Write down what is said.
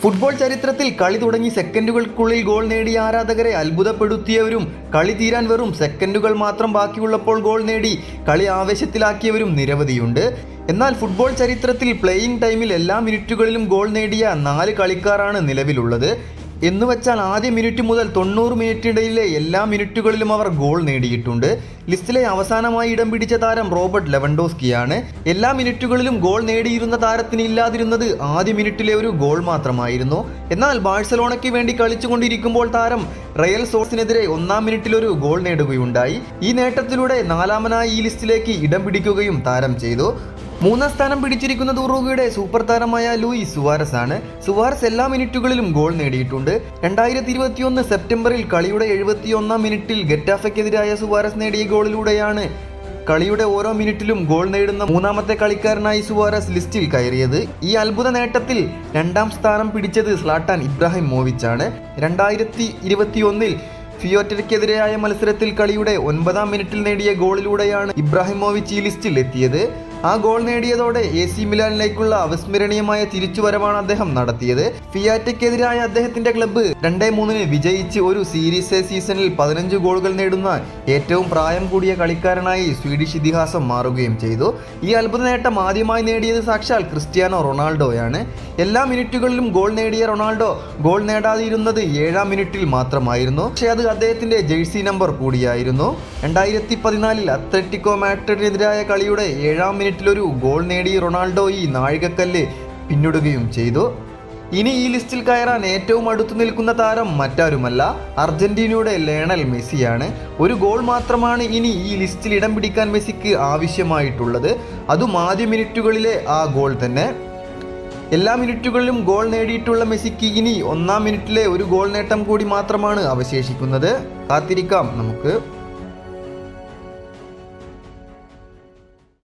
Football ചരിത്രത്തിൽ കളി തുടങ്ങി സെക്കൻഡുകൾക്കുള്ളിൽ ഗോൾ നേടിയ ആരാധകരെ അത്ഭുതപ്പെടുത്തിയവരും കളി തീരാൻ വെറും സെക്കൻഡുകൾ മാത്രം ബാക്കിയുള്ളപ്പോൾ ഗോൾ നേടി കളി ആവേശത്തിലാക്കിയവരും നിരവധിയുണ്ട്. എന്നാൽ ഫുട്ബോൾ ചരിത്രത്തിൽ പ്ലേയിങ് ടൈമിൽ എല്ലാ മിനിറ്റുകളിലും ഗോൾ നേടിയ 4 കളിക്കാരാണ് നിലവിലുള്ളത്. എന്നുവെച്ചാൽ ആദ്യ മിനിറ്റ് മുതൽ 90 മിനിറ്റിനിടയിലെ എല്ലാ മിനിറ്റുകളിലും അവർ ഗോൾ നേടിയിട്ടുണ്ട്. ലിസ്റ്റിലെ അവസാനമായി ഇടം പിടിച്ച താരം റോബർട്ട് ലെവൻഡോസ്കിയാണ്. എല്ലാ മിനിറ്റുകളിലും ഗോൾ നേടിയിരുന്ന താരത്തിന് ഇല്ലാതിരുന്നത് ആദ്യ മിനിറ്റിലെ ഒരു ഗോൾ മാത്രമായിരുന്നു. എന്നാൽ ബാഴ്സലോണയ്ക്ക് വേണ്ടി കളിച്ചുകൊണ്ടിരിക്കുമ്പോൾ താരം റയൽ സോഴ്സിനെതിരെ 1-ാം മിനിറ്റിൽ ഒരു ഗോൾ നേടുകയുണ്ടായി. ഈ നേട്ടത്തിലൂടെ 4-ാമനായി ഈ ലിസ്റ്റിലേക്ക് ഇടം പിടിക്കുകയും താരം ചെയ്തു. 3-ാം സ്ഥാനം പിടിച്ചിരിക്കുന്നത് ഉറുഗ്വേയുടെ സൂപ്പർ താരമായ ലൂയിസ് സുവാരസ് ആണ്. സുവാരസ് എല്ലാ മിനിറ്റുകളിലും ഗോൾ നേടിയിട്ടുണ്ട്. 2021 സെപ്റ്റംബറിൽ കളിയുടെ 71-ാം മിനിറ്റിൽ ഗെറ്റാഫയ്ക്കെതിരായ സുവാരസ് നേടിയ ഗോളിലൂടെയാണ് കളിയുടെ ഓരോ മിനിറ്റിലും ഗോൾ നേടുന്ന 3-ാമത്തെ കളിക്കാരനായി സുവാരസ് ലിസ്റ്റിൽ കയറിയത്. ഈ അത്ഭുത നേട്ടത്തിൽ 2-ാം സ്ഥാനം പിടിച്ചത് സ്ലാട്ടാൻ ഇബ്രാഹിമോവിച്ചാണ്. 2021 ഫിയോറ്റയ്ക്കെതിരായ മത്സരത്തിൽ കളിയുടെ 9-ാം മിനിറ്റിൽ നേടിയ ഗോളിലൂടെയാണ് ഇബ്രാഹിമോവിച്ച് ഈ ലിസ്റ്റിൽ എത്തിയത്. ആ ഗോൾ നേടിയതോടെ AC മിലാനിലേക്കുള്ള അവിസ്മരണീയമായ തിരിച്ചുവരവാണ് അദ്ദേഹം നടത്തിയത്. ഫിയാറ്റയ്ക്കെതിരായ അദ്ദേഹത്തിന്റെ ക്ലബ്ബ് 2-3 വിജയിച്ച് ഒരു സീരീസ് എ സീസണിൽ 15 ഗോളുകൾ നേടുന്ന ഏറ്റവും പ്രായം കൂടിയ കളിക്കാരനായി സ്വീഡിഷ് ഇതിഹാസം മാറുകയും ചെയ്തു. ഈ അത്ഭുത നേട്ടം ആദ്യമായി നേടിയത് സാക്ഷാൽ ക്രിസ്ത്യാനോ റൊണാൾഡോയാണ്. എല്ലാ മിനിറ്റുകളിലും ഗോൾ നേടിയ റൊണാൾഡോ ഗോൾ നേടാതിരുന്നത് 7-ാം മിനിറ്റിൽ മാത്രമായിരുന്നു. പക്ഷേ അത് അദ്ദേഹത്തിന്റെ ജേഴ്സി നമ്പർ കൂടിയായിരുന്നു. 2014 അത്ലറ്റിക്കോ മാഡ്രിഡിനെതിരായ കളിയുടെ 7-ാം മിനിറ്റിലൊരു ഗോൾ നേടി റൊണാൾഡോ ഈ നാഴികക്കല്ല് പിന്നിടുകയും ചെയ്തു. ഇനി ഈ ലിസ്റ്റിൽ കയറാൻ ഏറ്റവും അടുത്തു നിൽക്കുന്ന താരം മറ്റാരുമല്ല, അർജന്റീനയുടെ ലയണൽ മെസ്സിയാണ്. ഒരു ഗോൾ മാത്രമാണ് ഇനി ഈ ലിസ്റ്റിൽ ഇടം പിടിക്കാൻ മെസ്സിക്ക് ആവശ്യമായിട്ടുള്ളത്. അതും ആദ്യ മിനിറ്റുകളിലെ ആ ഗോൾ തന്നെ. എല്ലാ മിനിറ്റുകളിലും ഗോൾ നേടിയിട്ടുള്ള മെസ്സിക്ക് ഇനി 1-ാം മിനിറ്റിലെ ഒരു ഗോൾ നേട്ടം കൂടി മാത്രമാണ് അവശേഷിക്കുന്നത്. കാത്തിരിക്കാം നമുക്ക്.